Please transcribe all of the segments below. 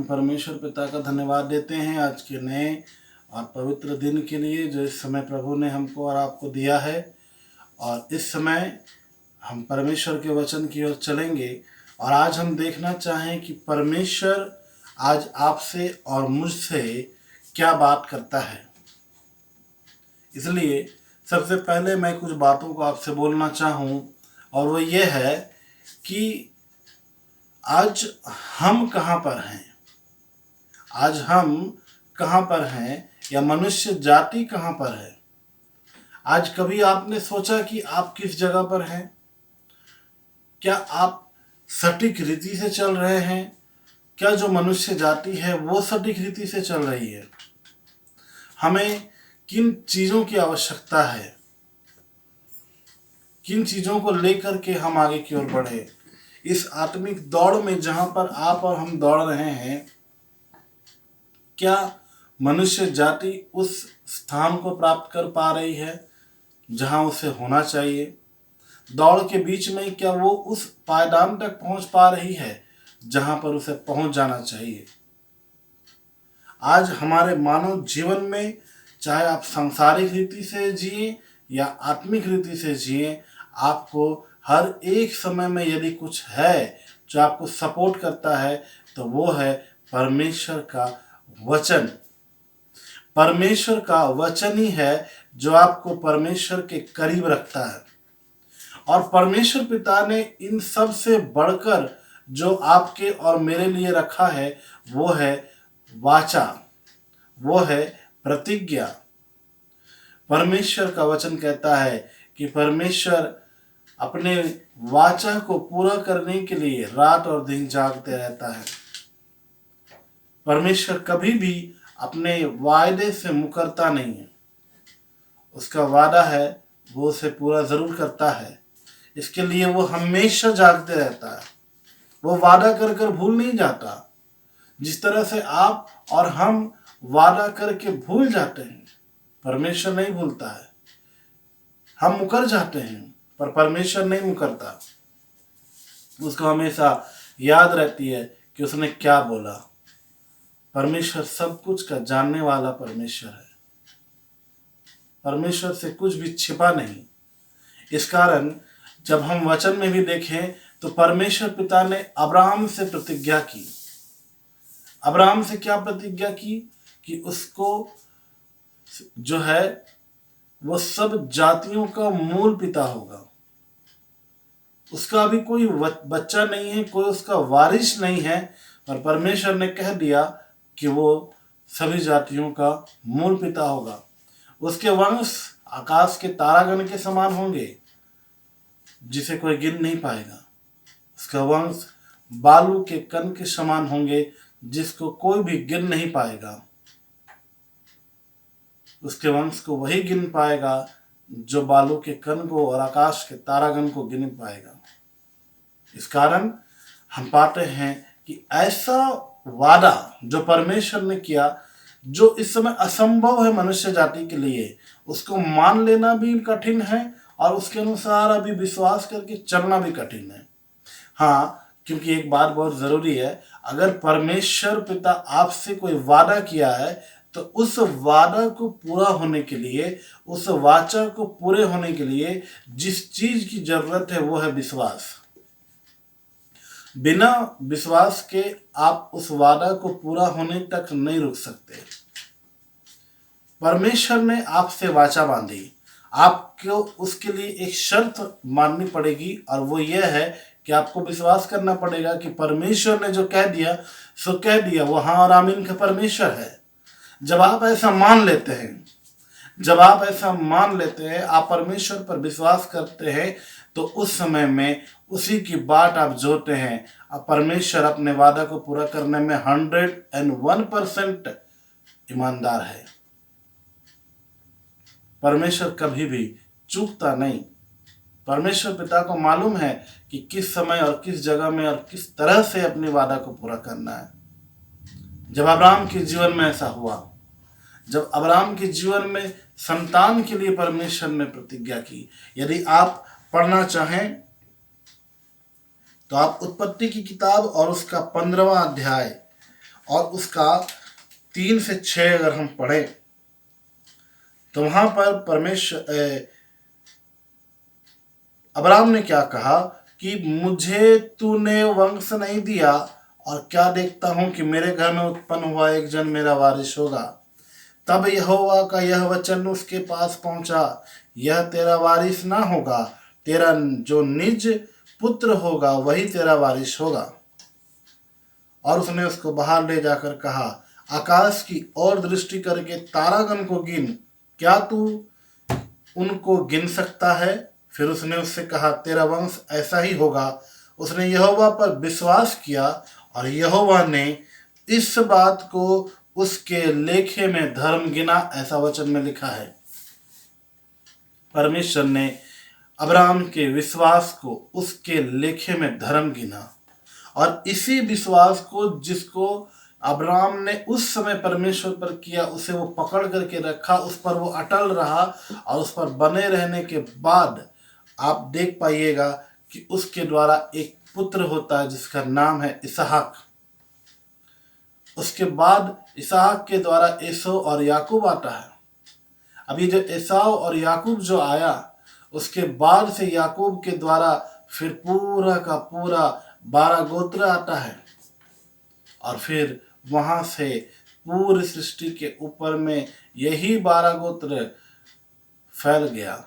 हम परमेश्वर पिता का धन्यवाद देते हैं आज के नए और पवित्र दिन के लिए जो इस समय प्रभु ने हमको और आपको दिया है। और इस समय हम परमेश्वर के वचन की ओर चलेंगे और आज हम देखना चाहें कि परमेश्वर आज आपसे और मुझसे क्या बात करता है। इसलिए सबसे पहले मैं कुछ बातों को आपसे बोलना चाहूँ और वो ये है कि आज हम कहाँ पर हैं, आज हम कहाँ पर हैं या मनुष्य जाति कहाँ पर है। आज कभी आपने सोचा कि आप किस जगह पर हैं? क्या आप सटीक रीति से चल रहे हैं? क्या जो मनुष्य जाति है वो सटीक रीति से चल रही है? हमें किन चीज़ों की आवश्यकता है, किन चीज़ों को लेकर के हम आगे की ओर बढ़े इस आत्मिक दौड़ में जहाँ पर आप और हम दौड़ रहे हैं। क्या मनुष्य जाति उस स्थान को प्राप्त कर पा रही है जहाँ उसे होना चाहिए? दौड़ के बीच में क्या वो उस पायदान तक पहुँच पा रही है जहाँ पर उसे पहुँच जाना चाहिए? आज हमारे मानव जीवन में चाहे आप सांसारिक रीति से जिए या आत्मिक रीति से जिए, आपको हर एक समय में यदि कुछ है जो आपको सपोर्ट करता है तो वो है परमेश्वर का वचन। परमेश्वर का वचन ही है जो आपको परमेश्वर के करीब रखता है। और परमेश्वर पिता ने इन सब से बढ़कर जो आपके और मेरे लिए रखा है वो है वाचा, वो है प्रतिज्ञा। परमेश्वर का वचन कहता है कि परमेश्वर अपने वाचा को पूरा करने के लिए रात और दिन जागते रहता है। परमेश्वर कभी भी अपने वायदे से मुकरता नहीं है। उसका वादा है वो उसे पूरा जरूर करता है। इसके लिए वो हमेशा जागते रहता है। वो वादा कर कर भूल नहीं जाता। जिस तरह से आप और हम वादा करके भूल जाते हैं, परमेश्वर नहीं भूलता है। हम मुकर जाते हैं पर परमेश्वर नहीं मुकरता। उसको हमेशा याद रहती है कि उसने क्या बोला। परमेश्वर सब कुछ का जानने वाला परमेश्वर है। परमेश्वर से कुछ भी छिपा नहीं। इस कारण जब हम वचन में भी देखें तो परमेश्वर पिता ने अब्राहम से प्रतिज्ञा की। अब्राहम से क्या प्रतिज्ञा की कि उसको जो है वो सब जातियों का मूल पिता होगा। उसका अभी कोई बच्चा नहीं है, कोई उसका वारिस नहीं है, पर परमेश्वर ने कह दिया कि वो सभी जातियों का मूल पिता होगा। उसके वंश आकाश के तारागण के समान होंगे जिसे कोई गिन नहीं पाएगा। उसका वंश बालू के कण के समान होंगे जिसको कोई भी गिन नहीं पाएगा। उसके वंश को वही गिन पाएगा जो बालू के कण को और आकाश के तारागण को गिन पाएगा। इस कारण हम पाते हैं कि ऐसा वादा जो परमेश्वर ने किया, जो इस समय असंभव है मनुष्य जाति के लिए, उसको मान लेना भी कठिन है और उसके अनुसार अभी विश्वास करके चलना भी कठिन है। हाँ, क्योंकि एक बात बहुत जरूरी है, अगर परमेश्वर पिता आपसे कोई वादा किया है तो उस वादा को पूरा होने के लिए, उस वाचा को पूरे होने के लिए जिस चीज की जरूरत है वो है विश्वास। बिना विश्वास के आप उस वादा को पूरा होने तक नहीं रुक सकते। परमेश्वर ने आपसे वाचा बांधी, आपको उसके लिए एक शर्त माननी पड़ेगी और वो ये है कि आपको विश्वास करना पड़ेगा कि परमेश्वर ने जो कह दिया सो कह दिया। वो हाँ और आमीन का परमेश्वर है। जब आप ऐसा मान लेते हैं, जब आप ऐसा मान लेते हैं, आप परमेश्वर पर विश्वास करते हैं, तो उस समय में उसी की बाट आप जोते हैं। अब परमेश्वर अपने वादा को पूरा करने में 101% ईमानदार है। परमेश्वर कभी भी चूकता नहीं। परमेश्वर पिता को मालूम है कि किस समय और किस जगह में और किस तरह से अपने वादा को पूरा करना है। जब अब्राहम के जीवन में ऐसा हुआ, जब अब्राहम के जीवन में संतान के लिए परमेश्वर ने प्रतिज्ञा की। यदि आप पढ़ना चाहें तो आप उत्पत्ति की किताब और उसका 15वां अध्याय और उसका 3 से 6 अगर हम पढ़ें तो वहां पर परमेश्वर अब्राहम ने क्या कहा कि मुझे तूने वंश नहीं दिया, और क्या देखता हूं कि मेरे घर में उत्पन्न हुआ एक जन मेरा वारिस होगा। तब यहोवा का यह वचन उसके पास पहुंचा, यह तेरा वारिस ना होगा, तेरा जो निज पुत्र होगा वही तेरा वारिस होगा। और उसने उसको बाहर ले जाकर कहा, आकाश की ओर दृष्टि करके तारागण को गिन, क्या तू उनको गिन सकता है? फिर उसने उससे कहा, तेरा वंश ऐसा ही होगा। उसने यहोवा पर विश्वास किया और यहोवा ने इस बात को उसके लेखे में धर्म गिना, ऐसा वचन में लिखा है। परमेश्वर ने अब्राहम के विश्वास को उसके लेखे में धर्म गिना, और इसी विश्वास को जिसको अब्राहम ने उस समय परमेश्वर पर किया, उसे वो पकड़ करके रखा, उस पर वो अटल रहा, और उस पर बने रहने के बाद आप देख पाइएगा कि उसके द्वारा एक पुत्र होता है जिसका नाम है इसहाक। उसके बाद इसहाक के द्वारा एसौ और याकूब आता है। अभी जो एसाव और याकूब जो आया, उसके बाद से याकूब के द्वारा फिर पूरा का पूरा 12 गोत्र आता है, और फिर वहां से पूरी सृष्टि के ऊपर में यही 12 गोत्र फैल गया,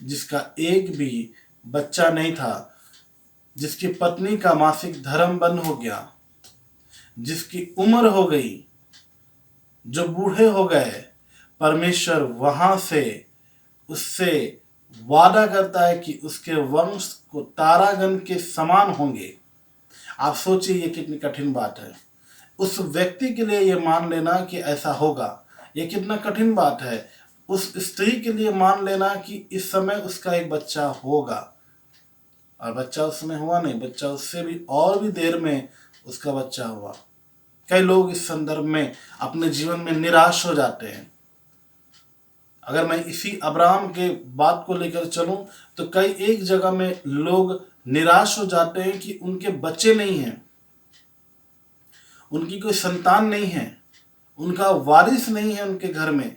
जिसका एक भी बच्चा नहीं था, जिसकी पत्नी का मासिक धर्म बंद हो गया, जिसकी उम्र हो गई, जो बूढ़े हो गए, परमेश्वर वहां से उससे वादा करता है कि उसके वंश को तारागण के समान होंगे। आप सोचिए ये कितनी कठिन बात है। उस व्यक्ति के लिए ये मान लेना कि ऐसा होगा, ये कितना कठिन बात है। उस स्त्री के लिए मान लेना कि इस समय उसका एक बच्चा होगा, और बच्चा उसमें हुआ नहीं, बच्चा उससे भी और भी देर में उसका बच्चा हुआ। कई लोग इस संदर्भ में अपने जीवन में निराश हो जाते हैं। अगर मैं इसी अब्राहम के बात को लेकर चलूं तो कई एक जगह में लोग निराश हो जाते हैं कि उनके बच्चे नहीं हैं, उनकी कोई संतान नहीं है, उनका वारिस नहीं है उनके घर में।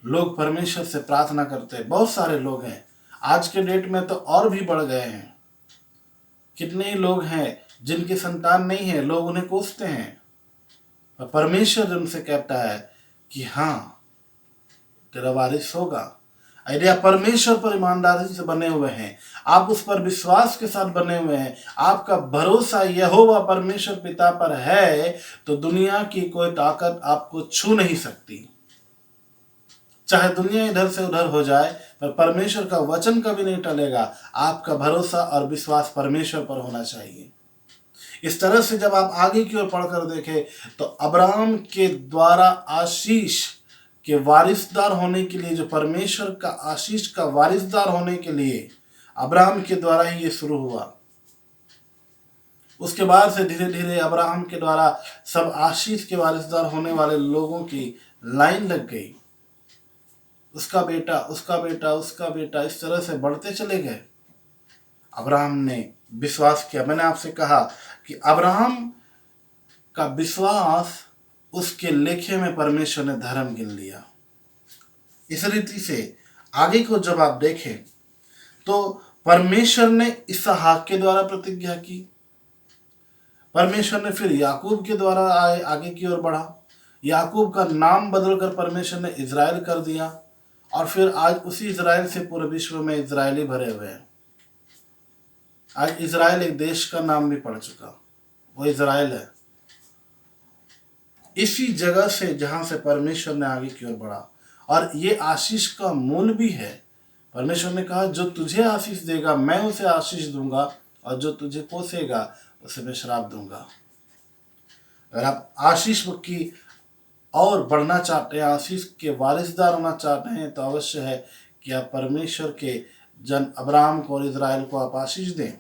लोग परमेश्वर से प्रार्थना करते हैं, बहुत सारे लोग हैं, आज के डेट में तो और भी बढ़ गए हैं। कितने ही लोग हैं जिनकी संतान नहीं है, लोग उन्हें कोसते हैं, और परमेश्वर उनसे कहता है कि हाँ तेरा वारिस होगा। यदि आप परमेश्वर पर ईमानदारी से बने हुए हैं, आप उस पर विश्वास के साथ बने हुए हैं, आपका भरोसा यहोवा परमेश्वर पिता पर है, तो दुनिया की कोई ताकत आपको छू नहीं सकती। चाहे दुनिया इधर से उधर हो जाए, पर परमेश्वर का वचन कभी नहीं टलेगा। आपका भरोसा और विश्वास परमेश्वर पर होना चाहिए। इस तरह से जब आप आगे की ओर पढ़कर देखें तो अब्राहम के द्वारा आशीष के वारिसदार होने के लिए, जो परमेश्वर का आशीष का वारिसदार होने के लिए अब्राहम के द्वारा ही ये शुरू हुआ। उसके बाद से धीरे धीरे अब्राहम के द्वारा सब आशीष के वारिसदार होने वाले लोगों की लाइन लग गई। उसका बेटा, उसका बेटा, उसका बेटा, इस तरह से बढ़ते चले गए। अब्राहम ने विश्वास किया। मैंने आपसे कहा कि अब्राहम का विश्वास उसके लेखे में परमेश्वर ने धर्म गिन लिया। इस रीति से आगे को जब आप देखें तो परमेश्वर ने इसहाक के द्वारा प्रतिज्ञा की, परमेश्वर ने फिर याकूब के द्वारा आगे की ओर बढ़ा, याकूब का नाम बदलकर परमेश्वर ने इज़राइल कर दिया, और फिर आज उसी इज़राइल से पूरे विश्व में इज़राइली भरे हुए हैं। आज इज़राइल एक देश का नाम भी पड़ चुका, वो इज़राइल है। इसी जगह से जहां से परमेश्वर ने आगे की ओर बढ़ा, और ये आशीष का मूल भी है। परमेश्वर ने कहा जो तुझे आशीष देगा मैं उसे आशीष दूंगा, और जो तुझे कोसेगा उसे मैं श्राप दूंगा। अगर आप आशीष की और बढ़ना चाहते हैं, आशीष के वारिसदार होना चाहते हैं, तो अवश्य है कि आप परमेश्वर के जन अब्राहम को और इज़राइल को आप आशीष दें।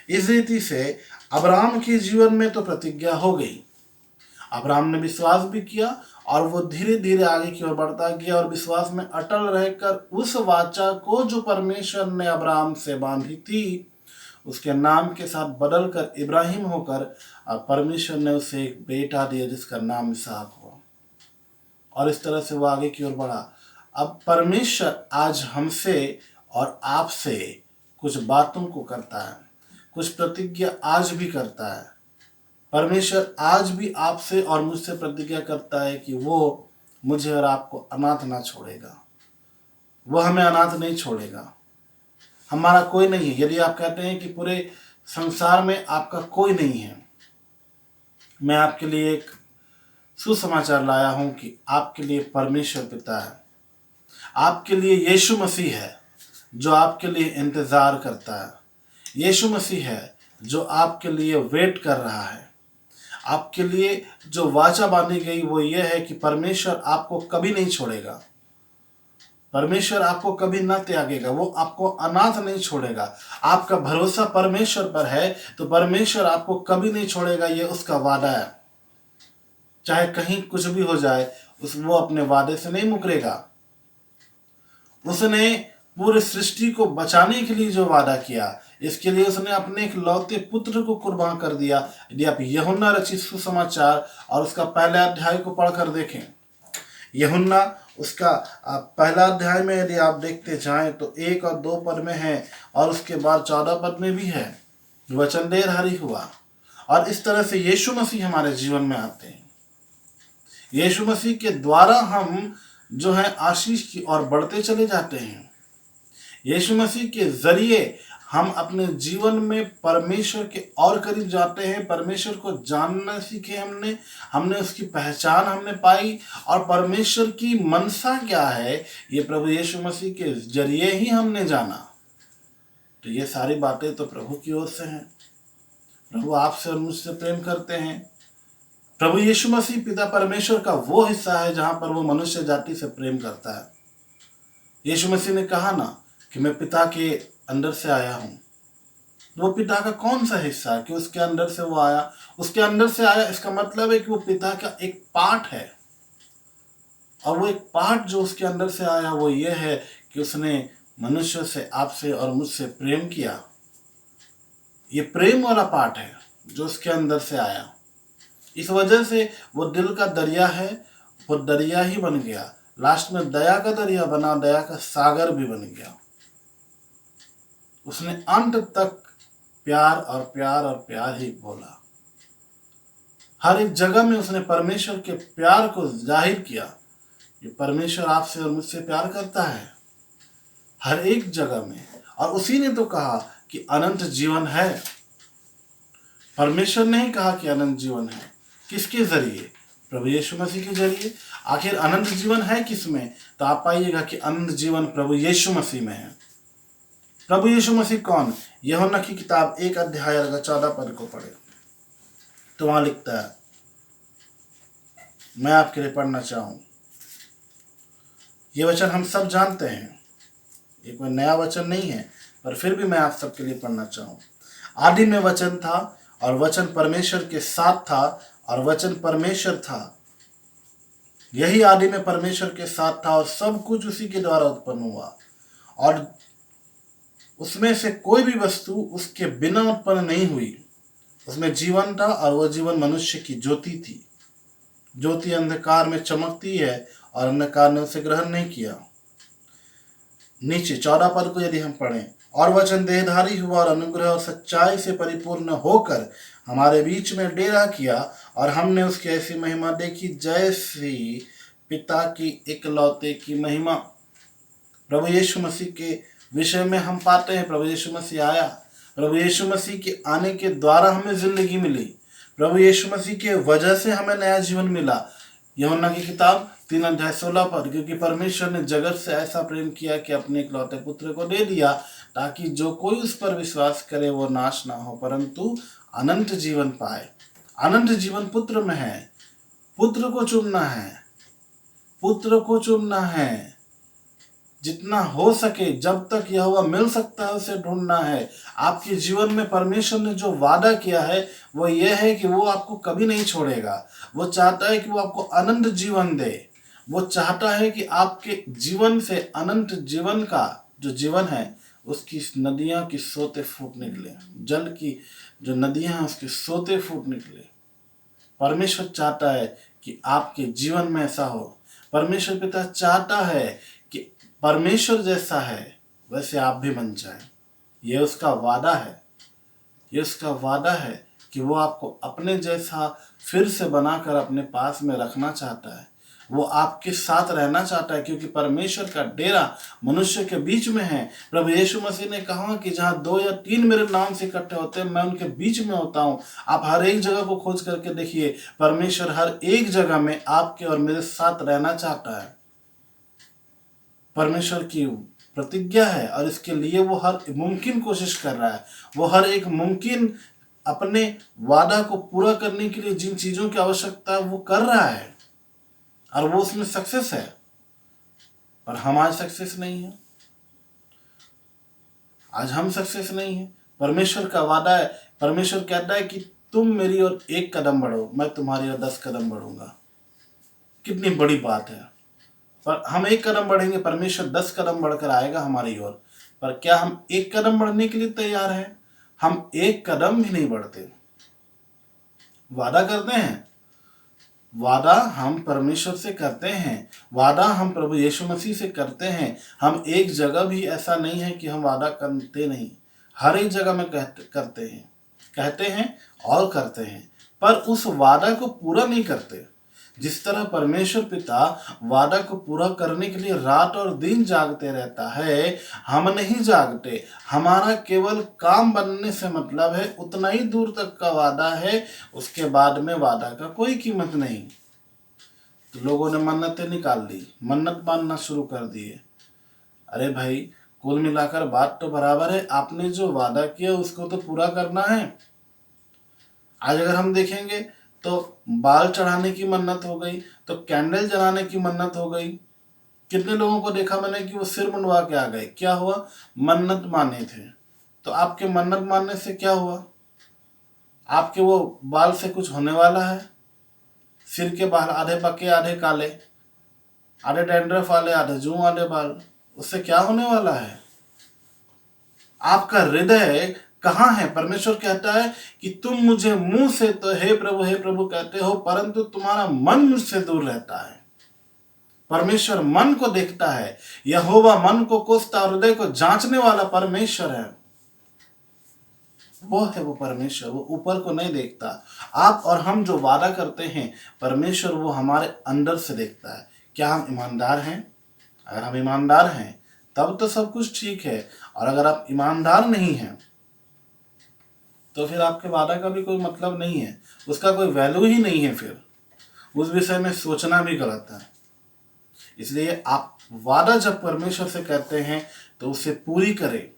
इस रीति से अब्राहम के जीवन में तो प्रतिज्ञा हो गई, अब्राहम ने विश्वास भी किया, और वो धीरे धीरे आगे की ओर बढ़ता गया, और विश्वास में अटल रहकर उस वाचा को जो परमेश्वर ने अब्राहम से बांधी थी उसके नाम के साथ बदल कर इब्राहिम होकर अब परमेश्वर ने उसे एक बेटा दिया जिसका नाम इसहाक हुआ, और इस तरह से वो आगे की ओर बढ़ा। अब परमेश्वर आज हमसे और आपसे कुछ बातों को करता है, कुछ प्रतिज्ञा आज भी करता है। परमेश्वर आज भी आपसे और मुझसे प्रतिज्ञा करता है कि वो मुझे और आपको अनाथ ना छोड़ेगा, वो हमें अनाथ नहीं छोड़ेगा। हमारा कोई नहीं है। यदि आप कहते हैं कि पूरे संसार में आपका कोई नहीं है, मैं आपके लिए एक सुसमाचार लाया हूं कि आपके लिए परमेश्वर पिता है, आपके लिए यीशु मसीह है जो आपके लिए इंतजार करता है, यीशु मसीह है जो आपके लिए वेट कर रहा है। आपके लिए जो वाचा बांधी गई वो ये है कि परमेश्वर आपको कभी नहीं छोड़ेगा, परमेश्वर आपको कभी न त्यागेगा, वो आपको अनाथ नहीं छोड़ेगा। आपका भरोसा परमेश्वर पर है तो परमेश्वर आपको कभी नहीं छोड़ेगा, ये उसका वादा है। चाहे कहीं कुछ भी हो जाए, वो अपने वादे से नहीं मुकरेगा। उसने पूरे सृष्टि को बचाने के लिए जो वादा किया, इसके लिए उसने अपने एक लौते पुत्र को कुर्बान कर दिया। यदि आप यूहन्ना रचित सुसमाचार और उसका पहले अध्याय को पढ़कर देखें, यूहन्ना उसका पहला अध्याय में यदि आप देखते जाएं तो 1 और 2 पद में है, और उसके बाद 14 पद में भी है, वचन देहधारी हुआ। और इस तरह से यीशु मसीह हमारे जीवन में आते हैं। यीशु मसीह के द्वारा हम जो है आशीष की ओर बढ़ते चले जाते हैं। यीशु मसीह के जरिए हम अपने जीवन में परमेश्वर के और करीब जाते हैं। परमेश्वर को जानना सीखे हमने उसकी पहचान हमने पाई, और परमेश्वर की मनसा क्या है ये प्रभु यीशु मसीह के जरिए ही हमने जाना। तो ये सारी बातें तो प्रभु की ओर से हैं। प्रभु आपसे और मुझसे प्रेम करते हैं। प्रभु यीशु मसीह पिता परमेश्वर का वो हिस्सा है जहां पर वो मनुष्य जाति से प्रेम करता है। यीशु मसीह ने कहा ना कि मैं पिता के अंदर से आया हूं। वो पिता का कौन सा हिस्सा है कि उसके अंदर से वो आया? उसके अंदर से आया, इसका मतलब है कि वो पिता का एक पार्ट है। और वो एक पार्ट जो उसके अंदर से आया वो ये है कि उसने मनुष्य से, आपसे और मुझसे प्रेम किया। ये प्रेम वाला पार्ट है जो उसके अंदर से आया। इस वजह से वो दिल का दरिया है, वो दरिया ही बन गया। लास्ट में दया का दरिया बना, दया का सागर भी बन गया। उसने अंत तक प्यार और प्यार और प्यार ही बोला। हर एक जगह में उसने परमेश्वर के प्यार को जाहिर किया। ये परमेश्वर आपसे और मुझसे प्यार करता है हर एक जगह में। और उसी ने तो कहा कि अनंत जीवन है। परमेश्वर ने ही कहा कि अनंत जीवन है। किसके जरिए? प्रभु यीशु मसीह के जरिए। आखिर अनंत जीवन है किसमें? तो आप पाइएगा कि अनंत जीवन प्रभु यीशु मसीह में है। प्रभु यीशु मसीह कौन? यूहन्ना की किताब 1 अध्याय अगर 14 पद को पढ़े तो वहां लिखता है, मैं आपके लिए पढ़ना चाहूं। ये वचन हम सब जानते हैं, ये कोई नया वचन नहीं है, पर फिर भी मैं आप सबके लिए पढ़ना चाहूं। आदि में वचन था और वचन परमेश्वर के साथ था और वचन परमेश्वर था। यही आदि में परमेश्वर के साथ था और सब कुछ उसी के द्वारा उत्पन्न हुआ, और उसमें से कोई भी वस्तु उसके बिना उत्पन्न नहीं हुई। उसमें जीवन था और वह जीवन मनुष्य की ज्योति थी। ज्योति अंधकार में चमकती है और अंधकार ने उसे ग्रहण नहीं किया। नीचे 14 पद को यदि हम पढ़ें, और वचन देहधारी हुआ और अनुग्रह और सच्चाई से परिपूर्ण होकर हमारे बीच में डेरा किया, और हमने उसकी ऐसी महिमा देखी जैसी पिता की इकलौते की महिमा। प्रभु यीशु मसीह के विषय में हम पाते हैं, प्रभु यीशु मसीह आया। प्रभु यीशु मसीह के आने के द्वारा हमें जिंदगी मिली। प्रभु यीशु मसीह के वजह से हमें नया जीवन मिला। यूहन्ना की किताब 3 अध्याय 16 पद, क्योंकि परमेश्वर ने जगत से ऐसा प्रेम किया कि अपने इकलौते पुत्र को दे दिया, ताकि जो कोई उस पर विश्वास करे वो नाश ना हो परंतु अनंत जीवन पाए। अनंत जीवन पुत्र में है। पुत्र को चुनना है, पुत्र को चुनना है। जितना हो सके, जब तक यहोवा मिल सकता है उसे ढूंढना है। आपके जीवन में परमेश्वर ने जो वादा किया है वो ये है कि वो आपको कभी नहीं छोड़ेगा। वो चाहता है कि वो आपको अनंत जीवन दे। वो चाहता है कि आपके जीवन से अनंत जीवन का जो जीवन है उसकी नदियां की सोते फूट निकले, जल की जो नदियां हैं उसके सोते फूट निकले। परमेश्वर चाहता है कि आपके जीवन में ऐसा हो। परमेश्वर पिता चाहता है कि परमेश्वर जैसा है वैसे आप भी बन जाए। ये उसका वादा है, ये उसका वादा है कि वो आपको अपने जैसा फिर से बनाकर अपने पास में रखना चाहता है। वो आपके साथ रहना चाहता है, क्योंकि परमेश्वर का डेरा मनुष्य के बीच में है। प्रभु यीशु मसीह ने कहा कि जहाँ 2 या 3 मेरे नाम से इकट्ठे होते हैं, मैं उनके बीच में होता हूँ। आप हर एक जगह को खोज करके देखिए, परमेश्वर हर एक जगह में आपके और मेरे साथ रहना चाहता है। परमेश्वर की प्रतिज्ञा है और इसके लिए वो हर मुमकिन कोशिश कर रहा है। वो हर एक मुमकिन अपने वादा को पूरा करने के लिए जिन चीजों की आवश्यकता है वो कर रहा है और वो उसमें सक्सेस है। पर हम आज सक्सेस नहीं है, आज हम सक्सेस नहीं है। परमेश्वर का वादा है, परमेश्वर कहता है कि तुम मेरी ओर 1 कदम बढ़ो, मैं तुम्हारी ओर 10 कदम बढ़ूंगा। कितनी बड़ी बात है। पर हम 1 कदम बढ़ेंगे, परमेश्वर 10 कदम बढ़कर आएगा हमारी ओर। पर क्या हम 1 कदम बढ़ने के लिए तैयार हैं? हम 1 कदम भी नहीं बढ़ते। वादा करते हैं, वादा हम परमेश्वर से करते हैं, वादा हम प्रभु यीशु मसीह से करते हैं। हम एक जगह भी ऐसा नहीं है कि हम वादा करते नहीं, हर एक जगह में कहते हैं और करते हैं, पर उस वादा को पूरा नहीं करते। जिस तरह परमेश्वर पिता वादा को पूरा करने के लिए रात और दिन जागते रहता है, हम नहीं जागते। हमारा केवल काम बनने से मतलब है, उतना ही दूर तक का वादा है, उसके बाद में वादा का कोई कीमत नहीं। तो लोगों ने मन्नतें निकाल ली, मन्नत मानना शुरू कर दिए। अरे भाई, कुल मिलाकर बात तो बराबर है, आपने जो वादा किया उसको तो पूरा करना है। आज अगर हम देखेंगे तो बाल चढ़ाने की मन्नत हो गई, तो कैंडल जलाने की मन्नत हो गई। कितने लोगों को देखा मैंने कि वो सिर मुंडवा के आ गए, क्या हुआ? मन्नत माने थे। तो आपके मन्नत मानने से क्या हुआ? आपके वो बाल से कुछ होने वाला है? सिर के बाल आधे पके आधे काले, आधे डैंड्रफ वाले आधे जूं वाले बाल, उससे क्या होने वाला है? आपका हृदय कहाँ है? परमेश्वर कहता है कि तुम मुझे मुंह से तो हे प्रभु कहते हो, परंतु तुम्हारा मन मुझसे दूर रहता है। परमेश्वर मन को देखता है, यहोवा मन को कोसता और हृदय को जांचने वाला परमेश्वर है। वो है वो परमेश्वर, वो ऊपर को नहीं देखता। आप और हम जो वादा करते हैं, परमेश्वर वो हमारे अंदर से देखता है। क्या हम ईमानदार हैं? अगर हम ईमानदार हैं तब तो सब कुछ ठीक है, और अगर आप ईमानदार नहीं हैं तो फिर आपके वादा का भी कोई मतलब नहीं है, उसका कोई वैल्यू ही नहीं है। फिर उस विषय में सोचना भी गलत है। इसलिए आप वादा जब परमेश्वर से करते हैं तो उसे पूरी करें।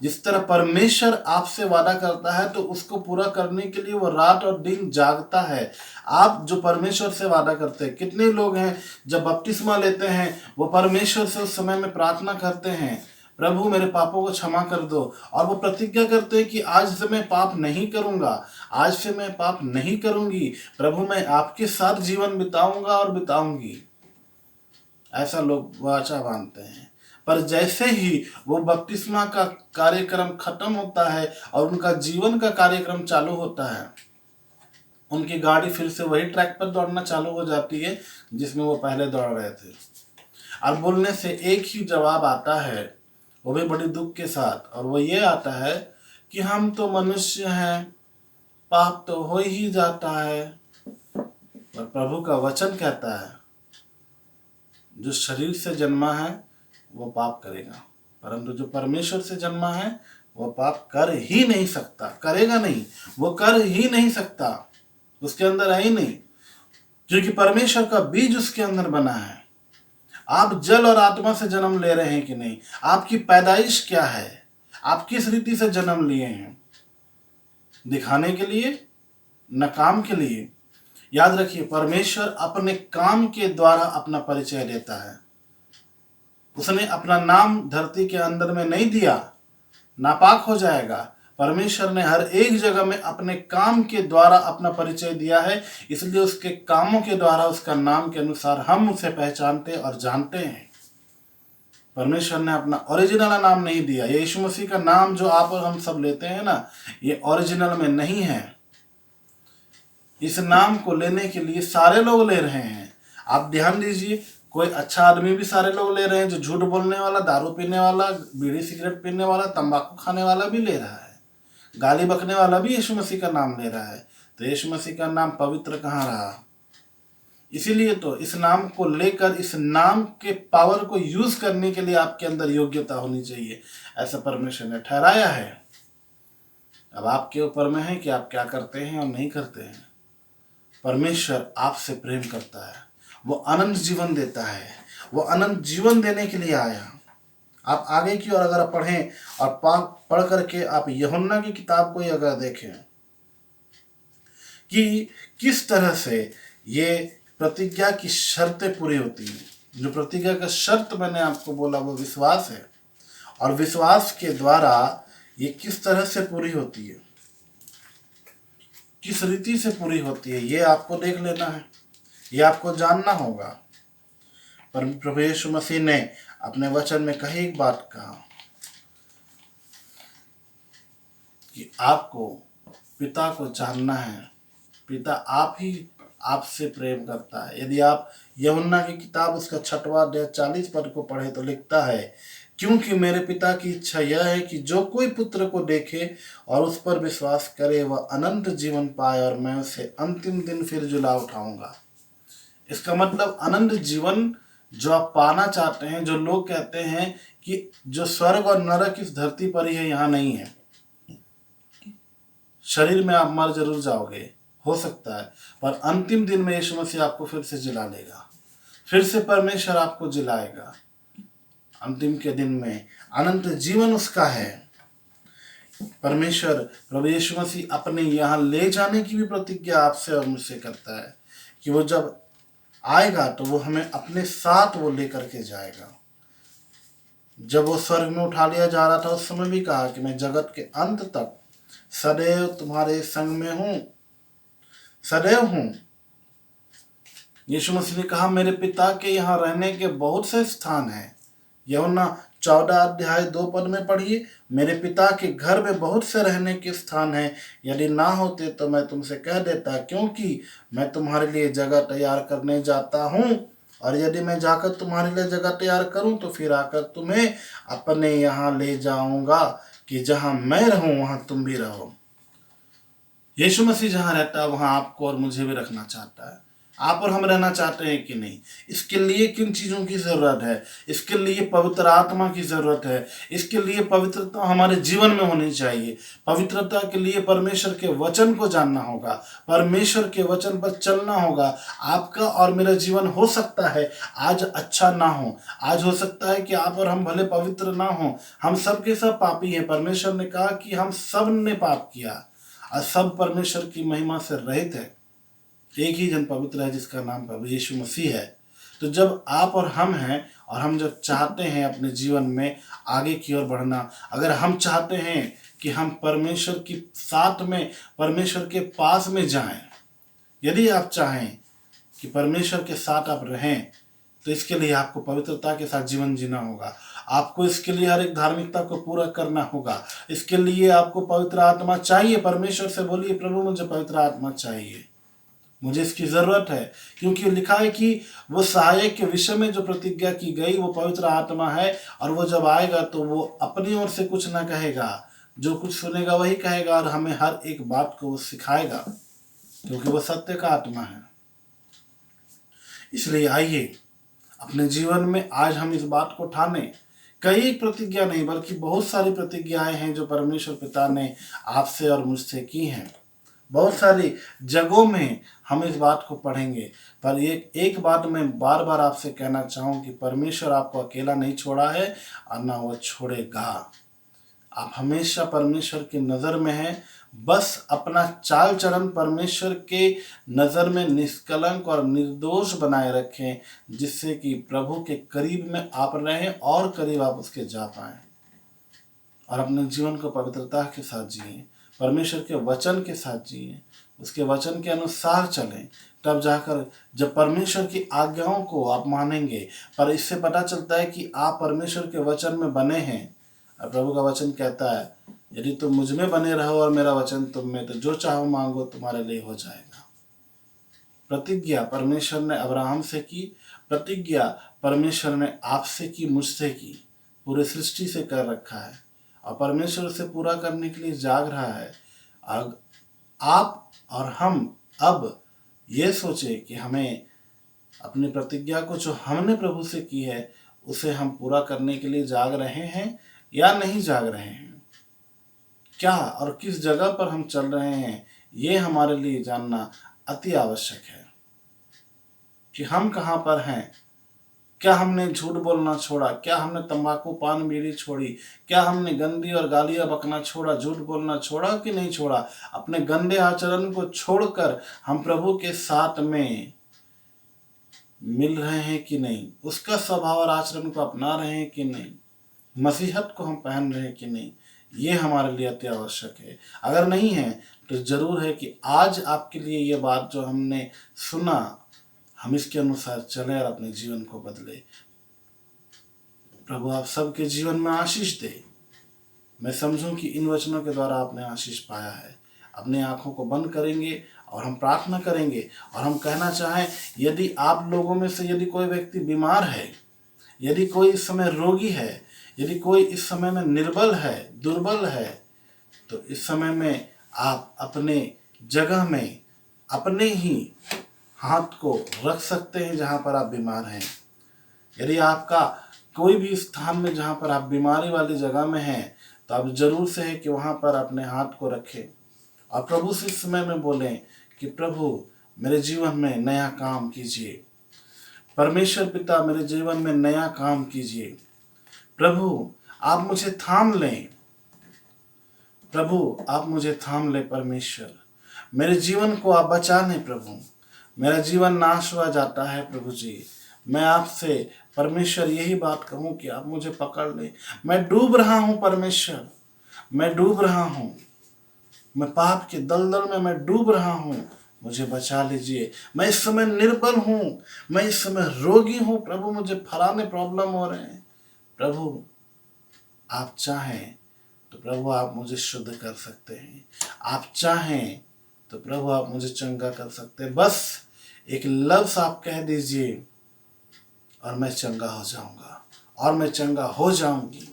जिस तरह परमेश्वर आपसे वादा करता है तो उसको पूरा करने के लिए वो रात और दिन जागता है। आप जो परमेश्वर से वादा करते हैं, कितने लोग हैं जब बपतिस्मा लेते हैं वो परमेश्वर से उस समय में प्रार्थना करते हैं, प्रभु मेरे पापों को क्षमा कर दो, और वो प्रतिज्ञा करते हैं कि आज से मैं पाप नहीं करूंगा, आज से मैं पाप नहीं करूंगी, प्रभु मैं आपके साथ जीवन बिताऊंगा और बिताऊंगी। ऐसा लोग वाचा बांधते हैं। पर जैसे ही वो बपतिस्मा का कार्यक्रम खत्म होता है और उनका जीवन का कार्यक्रम चालू होता है, उनकी गाड़ी फिर से वही ट्रैक पर दौड़ना चालू हो जाती है जिसमें वो पहले दौड़ रहे थे। और बोलने से एक ही जवाब आता है, वो भी बड़ी दुख के साथ, और वो ये आता है कि हम तो मनुष्य हैं, पाप तो हो ही जाता है। पर प्रभु का वचन कहता है जो शरीर से जन्मा है वो पाप करेगा, परंतु जो परमेश्वर से जन्मा है वो पाप कर ही नहीं सकता, करेगा नहीं, वो कर ही नहीं सकता, उसके अंदर है ही नहीं, क्योंकि परमेश्वर का बीज उसके अंदर बना है। आप जल और आत्मा से जन्म ले रहे हैं कि नहीं? आपकी पैदाइश क्या है? आप किस रीति से जन्म लिए हैं? दिखाने के लिए, न काम के लिए? याद रखिए, परमेश्वर अपने काम के द्वारा अपना परिचय देता है। उसने अपना नाम धरती के अंदर में नहीं दिया, नापाक हो जाएगा। परमेश्वर ने हर एक जगह में अपने काम के द्वारा अपना परिचय दिया है, इसलिए उसके कामों के द्वारा, उसका नाम के अनुसार हम उसे पहचानते और जानते हैं। परमेश्वर ने अपना ओरिजिनल नाम नहीं दिया। ये यीशु मसीह का नाम जो आप और हम सब लेते हैं ना, ये ओरिजिनल में नहीं है। इस नाम को लेने के लिए सारे लोग ले रहे हैं। आप ध्यान दीजिए, कोई अच्छा आदमी भी सारे लोग ले रहे हैं, जो झूठ बोलने वाला, दारू पीने वाला, बीड़ी सिगरेट पीने वाला, तंबाकू खाने वाला भी ले रहा है, गाली बकने वाला भी यीशु मसीह का नाम ले रहा है। तो यीशु मसीह का नाम पवित्र कहाँ रहा? इसीलिए तो इस नाम को लेकर, इस नाम के पावर को यूज करने के लिए आपके अंदर योग्यता होनी चाहिए, ऐसा परमेश्वर ने ठहराया है। अब आपके ऊपर में है कि आप क्या करते हैं और नहीं करते हैं। परमेश्वर आपसे प्रेम करता है, वो अनंत जीवन देता है, वो अनंत जीवन देने के लिए आया। आप आगे की ओर अगर पढ़ें और पढ़ करके आप यूहन्ना की किताब को ही अगर देखें कि किस तरह से ये प्रतिज्ञा की शर्तें पूरी होती हैं। जो प्रतिज्ञा का शर्त मैंने आपको बोला वो विश्वास है, और विश्वास के द्वारा ये किस तरह से पूरी होती है, किस रीति से पूरी होती है, ये आपको देख लेना है, ये आपको जानना होगा। पर प्रभु यीशु मसीह ने अपने वचन में कही एक बात कहा कि आपको पिता को जानना है, पिता आप ही आपसे प्रेम करता है। यदि आप यूहन्ना की किताब उसका 6वां अध्याय 40 पद को पढ़े तो लिखता है, क्योंकि मेरे पिता की इच्छा यह है कि जो कोई पुत्र को देखे और उस पर विश्वास करे वह अनंत जीवन पाए, और मैं उसे अंतिम दिन फिर जुला उठाऊंगा। इसका मतलब अनंत जीवन जो आप पाना चाहते हैं, जो लोग कहते हैं कि जो स्वर्ग और नरक इस धरती पर ही है, यहाँ नहीं है। शरीर में आप मर जरूर जाओगे, हो सकता है, पर अंतिम दिन में यीशु मसीह आपको फिर से जिला लेगा, फिर से परमेश्वर आपको जिलाएगा। अंतिम के दिन में अनंत जीवन उसका है। परमेश्वर प्रभु यीशु मसीह अपने यहाँ ले जाने की भी प्रतिज्ञा आपसे और मुझसे करता है कि वो जब आएगा तो वो हमें अपने साथ वो लेकर के जाएगा। जब वो स्वर्ग में उठा लिया जा रहा था उस समय भी कहा कि मैं जगत के अंत तक सदैव तुम्हारे संग में हूं, सदैव हूं। यीशु मसीह ने कहा मेरे पिता के यहाँ रहने के बहुत से स्थान हैं। यूहन्ना 14 अध्याय 2 पद में पढ़िए, मेरे पिता के घर में बहुत से रहने के स्थान हैं, यदि ना होते तो मैं तुमसे कह देता, क्योंकि मैं तुम्हारे लिए जगह तैयार करने जाता हूँ, और यदि मैं जाकर तुम्हारे लिए जगह तैयार करूँ तो फिर आकर तुम्हें अपने यहाँ ले जाऊंगा, कि जहाँ मैं रहूं वहाँ तुम भी रहो। यीशु मसीह जहाँ रहता है वहाँ आपको और मुझे भी रखना चाहता है। आप और हम रहना चाहते हैं कि नहीं? इसके लिए किन चीज़ों की ज़रूरत है? इसके लिए पवित्र आत्मा की ज़रूरत है। इसके लिए पवित्रता हमारे जीवन में होनी चाहिए। पवित्रता के लिए परमेश्वर के वचन को जानना होगा, परमेश्वर के वचन पर चलना होगा। आपका और मेरा जीवन हो सकता है आज अच्छा ना हो, आज हो सकता है कि आप और हम भले पवित्र ना हो, हम सब के सब पापी हैं। परमेश्वर ने कहा कि हम सब ने पाप किया और सब परमेश्वर की महिमा से रहित है। एक ही जन पवित्र है जिसका नाम प्रभु यीशु मसीह है। तो जब आप और हम हैं, और हम जब चाहते हैं अपने जीवन में आगे की ओर बढ़ना, अगर हम चाहते हैं कि हम परमेश्वर की साथ में, परमेश्वर के पास में जाएं, यदि आप चाहें कि परमेश्वर के साथ आप रहें, तो इसके लिए आपको पवित्रता के साथ जीवन जीना होगा। आपको इसके लिए हर एक धार्मिकता को पूरा करना होगा। इसके लिए आपको पवित्र आत्मा चाहिए। परमेश्वर से बोलिए, प्रभु मुझे पवित्र आत्मा चाहिए, मुझे इसकी ज़रूरत है। क्योंकि लिखा है कि वो सहायक के विषय में जो प्रतिज्ञा की गई वो पवित्र आत्मा है, और वो जब आएगा तो वो अपनी ओर से कुछ ना कहेगा, जो कुछ सुनेगा वही कहेगा, और हमें हर एक बात को वो सिखाएगा, क्योंकि वो सत्य का आत्मा है। इसलिए आइए अपने जीवन में आज हम इस बात को ठाने। कई प्रतिज्ञा नहीं बल्कि बहुत सारी प्रतिज्ञाएं हैं जो परमेश्वर पिता ने आपसे और मुझसे की हैं। बहुत सारी जगहों में हम इस बात को पढ़ेंगे, पर एक बात मैं बार बार आपसे कहना चाहूँ कि परमेश्वर आपको अकेला नहीं छोड़ा है और ना वो छोड़ेगा। आप हमेशा परमेश्वर की नज़र में हैं। बस अपना चाल चलन परमेश्वर के नज़र में निष्कलंक और निर्दोष बनाए रखें, जिससे कि प्रभु के करीब में आप रहें और करीब आप उसके जा पाएं, और अपने जीवन को पवित्रता के साथ जिएं। परमेश्वर के वचन के साथ जिए, उसके वचन के अनुसार चलें, तब जाकर जब परमेश्वर की आज्ञाओं को आप मानेंगे। पर इससे पता चलता है कि आप परमेश्वर के वचन में बने हैं। और प्रभु का वचन कहता है, यदि तुम मुझ में बने रहो और मेरा वचन तुम में, तो जो चाहो मांगो तुम्हारे लिए हो जाएगा। प्रतिज्ञा परमेश्वर ने अब्राहम से की, प्रतिज्ञा परमेश्वर ने आपसे की, मुझसे की, पूरे सृष्टि से कर रखा है और परमेश्वर उसे पूरा करने के लिए जाग रहा है। आप और हम अब ये सोचे कि हमें अपनी प्रतिज्ञा को जो हमने प्रभु से की है उसे हम पूरा करने के लिए जाग रहे हैं या नहीं जाग रहे हैं। क्या और किस जगह पर हम चल रहे हैं, ये हमारे लिए जानना अति आवश्यक है कि हम कहाँ पर हैं। क्या हमने झूठ बोलना छोड़ा? क्या हमने तंबाकू पान बीड़ी छोड़ी? क्या हमने गंदी और गालियां बकना छोड़ा, झूठ बोलना छोड़ा कि नहीं छोड़ा? अपने गंदे आचरण को छोड़कर हम प्रभु के साथ में मिल रहे हैं कि नहीं? उसका स्वभाव और आचरण को अपना रहे हैं कि नहीं? मसीहत को हम पहन रहे हैं कि नहीं? ये हमारे लिए अति आवश्यक है। अगर नहीं है तो जरूर है कि आज आपके लिए ये बात जो हमने सुना, हम इसके अनुसार चलें और अपने जीवन को बदले। प्रभु आप सबके जीवन में आशीष दे। मैं समझूं कि इन वचनों के द्वारा आपने आशीष पाया है। अपनी आंखों को बंद करेंगे और हम प्रार्थना करेंगे और हम कहना चाहें, यदि आप लोगों में से यदि कोई व्यक्ति बीमार है, यदि कोई इस समय रोगी है, यदि कोई इस समय में निर्बल है, दुर्बल है, तो इस समय में आप अपने जगह में अपने ही हाथ को रख सकते हैं जहाँ पर आप बीमार हैं। यदि आपका कोई भी स्थान में जहाँ पर आप बीमारी वाली जगह में हैं, तो आप जरूर से है कि वहाँ पर अपने हाथ को रखें और प्रभु से इस समय में बोलें कि प्रभु मेरे जीवन में नया काम कीजिए। परमेश्वर पिता मेरे जीवन में नया काम कीजिए। प्रभु आप मुझे थाम लें, प्रभु आप मुझे थाम लें। परमेश्वर मेरे जीवन को आप बचा लें। प्रभु मेरा जीवन नाश हुआ जाता है। प्रभु जी मैं आपसे परमेश्वर यही बात कहूँ कि आप मुझे पकड़ लें। मैं डूब रहा हूँ परमेश्वर, मैं डूब रहा हूँ, मैं पाप के दलदल में मैं डूब रहा हूँ, मुझे बचा लीजिए। मैं इस समय निर्बल हूँ, मैं इस समय रोगी हूँ। प्रभु मुझे फलाने प्रॉब्लम हो रहे हैं। प्रभु आप चाहें तो प्रभु आप मुझे शुद्ध कर सकते हैं। आप चाहें तो प्रभु आप मुझे चंगा कर सकते हैं। बस एक लफ्ज़ आप कह दीजिए और मैं चंगा हो जाऊंगा और मैं चंगा हो जाऊंगी।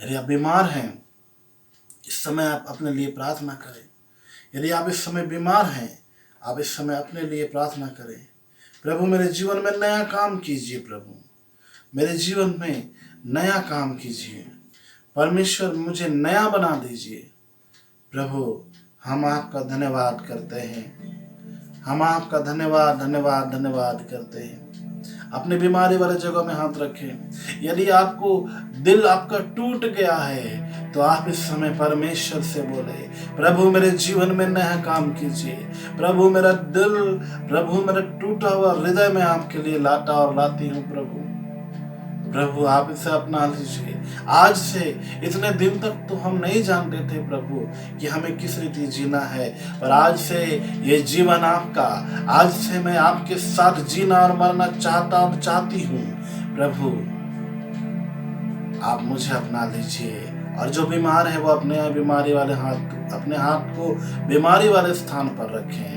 यदि आप बीमार हैं, इस समय आप अपने लिए प्रार्थना करें। यदि आप इस समय बीमार हैं, आप इस समय अपने लिए प्रार्थना करें। प्रभु मेरे जीवन में नया काम कीजिए। प्रभु मेरे जीवन में नया काम कीजिए। परमेश्वर मुझे नया बना दीजिए। प्रभु हम आपका धन्यवाद करते हैं। हम आपका धन्यवाद धन्यवाद धन्यवाद करते हैं। अपने बीमारी वाले जगह में हाथ रखें। यदि आपको दिल आपका टूट गया है तो आप इस समय परमेश्वर से बोले, प्रभु मेरे जीवन में नया काम कीजिए। प्रभु मेरा दिल, प्रभु मेरा टूटा हुआ हृदय में आपके लिए लाता और लाती हूँ। प्रभु आप इसे अपना लीजिए। आज से इतने दिन तक तो हम नहीं जानते थे प्रभु कि हमें किस रीति जीना है, पर आज से ये जीवन आपका, आज से मैं आपके साथ जीना और मरना चाहता और चाहती हूँ। प्रभु आप मुझे अपना लीजिए और जो बीमार है वो अपने बीमारी वाले अपने हाथ को बीमारी वाले स्थान पर रखें।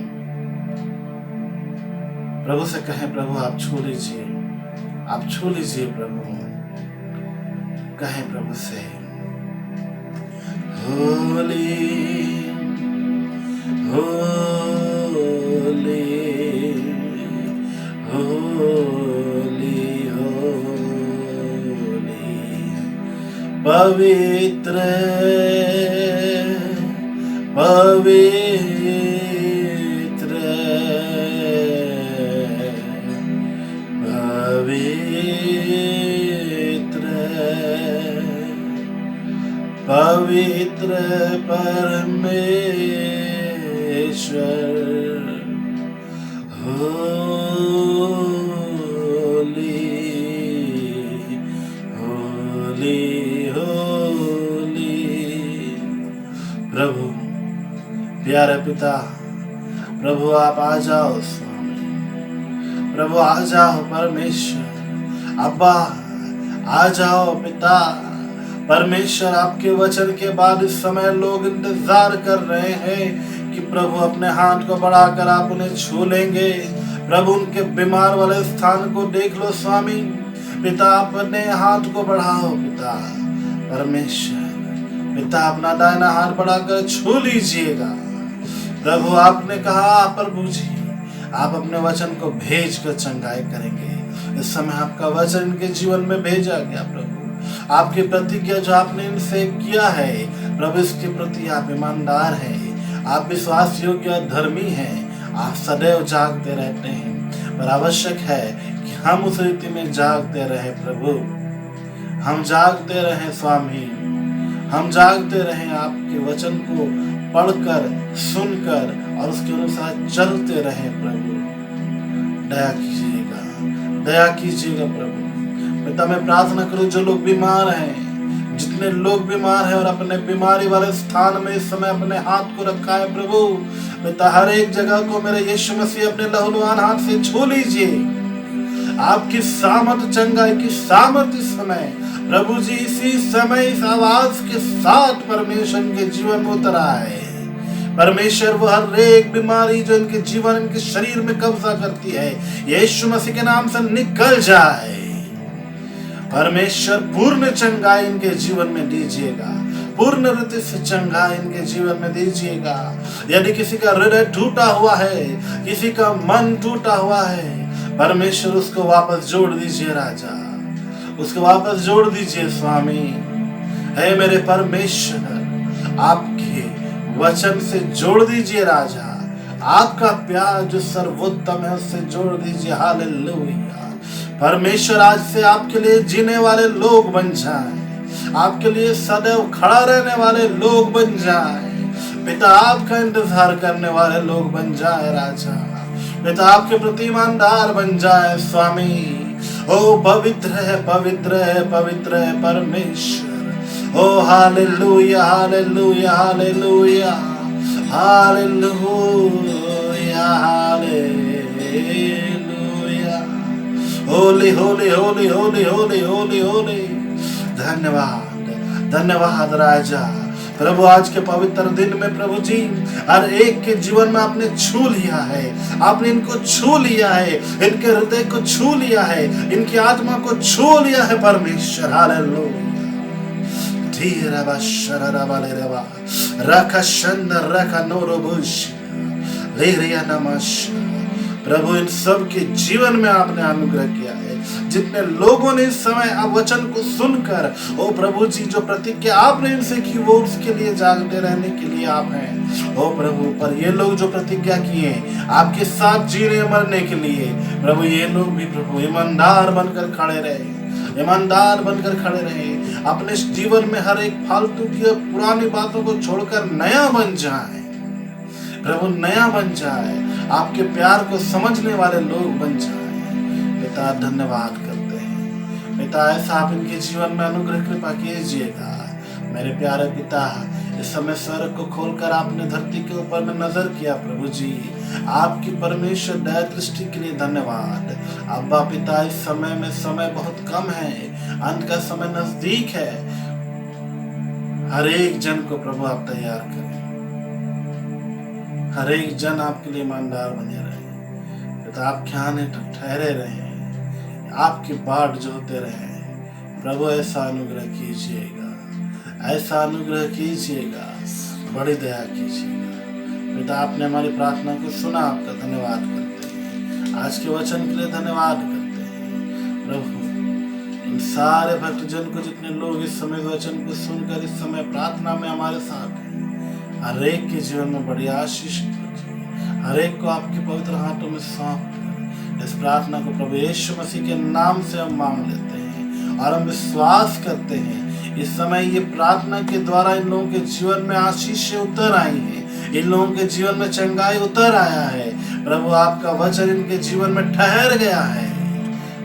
प्रभु से कहें, प्रभु आप छू लीजिए, आप छू लीजिए। प्रभु कहें प्रभु से, होली होली होली होली, पवित्र पवित्र पवित्र परमेश्वर, होली होली होली प्रभु प्यारे पिता, प्रभु आप आ जाओ स्वामी, प्रभु आ जाओ परमेश्वर, अब्बा आ जाओ पिता परमेश्वर। आपके वचन के बाद इस समय लोग इंतजार कर रहे हैं कि प्रभु अपने हाथ को बढ़ाकर आप उन्हें छू लेंगे। प्रभु उनके बीमार वाले स्थान को देख लो स्वामी, पिता अपने हाथ को बढ़ाओ पिता परमेश्वर, पिता अपना दाहिना हाथ बढ़ाकर छू लीजिएगा। प्रभु आपने कहा प्रभु जी आप अपने वचन को भेज कर चंगाई करेंगे। इस समय आपका वचन इनके जीवन में भेजा गया प्रभु, आपकी प्रतिज्ञा जो आपने इनसे किया है प्रभु, इसके प्रति आप ईमानदार हैं, आप विश्वास योग्य धर्मी हैं, आप सदैव जागते रहते हैं। पर आवश्यक है कि हम उस रीति में जागते रहे प्रभु, हम जागते रहे स्वामी, हम जागते रहें, आपके वचन को पढ़कर सुनकर और उसके अनुसार चलते रहें प्रभु। दया कीजिएगा, दया कीजिएगा प्रभु। पिता मैं प्रार्थना करूं जो लोग बीमार हैं, जितने लोग बीमार हैं और अपने बीमारी वाले स्थान में इस समय अपने हाथ को रखा है प्रभु, पिता हर एक जगह को मेरे यीशु मसीह अपने लहूलुहान हाथ से छू लीजिए। आपकी सामर्थ, चंगाई की सामर्थ इस समय प्रभु जी इसी समय इस आवाज के साथ परमेश्वर के जीवन में उतर आए। परमेश्वर वो हर एक बीमारी जो इनके जीवन इनके शरीर में कब्जा करती है यीशु मसीह के नाम से निकल जाए। परमेश्वर पूर्ण चंगाई इनके जीवन में दीजिएगा, पूर्ण रीति से चंगाई इनके जीवन में दीजिएगा। यदि किसी का हृदय टूटा हुआ है, किसी का मन टूटा हुआ है, परमेश्वर उसको वापस जोड़ दीजिए राजा, उसको वापस जोड़ दीजिए स्वामी। है मेरे परमेश्वर आपके वचन से जोड़ दीजिए राजा, आपका प्यार जो सर्वोत्तम है उससे जोड़ दीजिए। हालेलुया। परमेश्वर आज से आपके लिए जीने वाले लोग बन जाएं, आपके लिए सदैव खड़ा रहने वाले लोग बन जाएं, पिता आपका इंतजार करने वाले लोग बन जाए राजा, पिता आपके प्रति ईमानदार बन जाए स्वामी। ओ पवित्र है, पवित्र है, पवित्र है परमेश्वर। ओ hallelujah, hallelujah, hallelujah, hallelujah, hallelujah. Holy holy holy holy holy holy holy. धन्यवाद, धन्यवाद राजा। प्रभु आज के पवित्र दिन में प्रभु जी हर एक के जीवन में आपने छू लिया है, आपने इनको छू लिया है, इनके हृदय को छू लिया है, इनकी आत्मा को छू लिया है परमेश्वर। हालेलुया। धीरे बशरा वाले रवा रखा शंदर रखा नोरोबुश लेरिया नमश। प्रभु इन सब के जीवन में आपने अनुग्रह किया है। जितने लोगों ने इस समय आप वचन को सुनकर ओ प्रभु जी जो प्रतिज्ञा आपने इनसे की वो उसके लिए जागते रहने के लिए आप हैं ओ प्रभु। पर ये लोग जो प्रतिज्ञा किए आपके साथ जीने मरने के लिए प्रभु, ये लोग भी प्रभु ईमानदार बनकर खड़े रहे, ईमानदार बनकर खड़े रहे, अपने जीवन में हर एक फालतू की पुरानी बातों को छोड़कर नया बन जाए प्रभु, नया बन जाए, आपके प्यार को समझने वाले लोग बन जाए। पिता धन्यवाद करते हैं पिता, ऐसा आप इनके जीवन में अनुग्रह कृपा कीजिएगा मेरे प्यारे पिता। इस समय स्वर्ग को खोलकर आपने धरती के ऊपर में नजर किया प्रभु जी, आपकी परमेश्वर दया दृष्टि के लिए धन्यवाद। अब्बा पिता इस समय में समय बहुत कम है, अंत का समय नजदीक है। हर एक जन को प्रभु आप तैयार करें, हर एक जन आपके लिए ईमानदार बने रहे पिता, आपके आने तक ठहरे रहे, आपकी बाट जोते रहे प्रभु। ऐसा अनुग्रह कीजिएगा, ऐसा अनुग्रह कीजिएगा, बड़ी दया कीजिएगा पिता। आपने हमारी प्रार्थना को सुना, आपका धन्यवाद करते हैं, आज के वचन के लिए धन्यवाद करते हैं प्रभु। इन सारे भक्तजन को, जितने लोग इस समय वचन को सुनकर इस समय प्रार्थना में हमारे साथ हैं, हर एक के जीवन में बड़ी आशीष रखिए, हर एक को आपके पवित्र हाथों में सौंप कर इस प्रार्थना को प्रभु यीशु मसीह के नाम से हम मांग लेते हैं और हम विश्वास करते हैं इस समय ये प्रार्थना के द्वारा इन लोगों के जीवन में आशीष उतर आई है, इन लोगों के जीवन में चंगाई उतर आया है प्रभु। आपका वचन इनके जीवन में ठहर गया है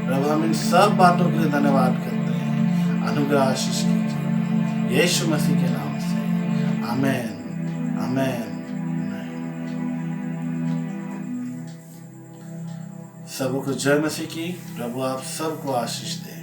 प्रभु। हम इन सब बातों के लिए धन्यवाद करते हैं, अनुग्रह आशीष कीजिए यीशु मसीह के नाम से, आमीन। आमेन। सबको जय मसीह की। प्रभु आप सबको आशीष दे।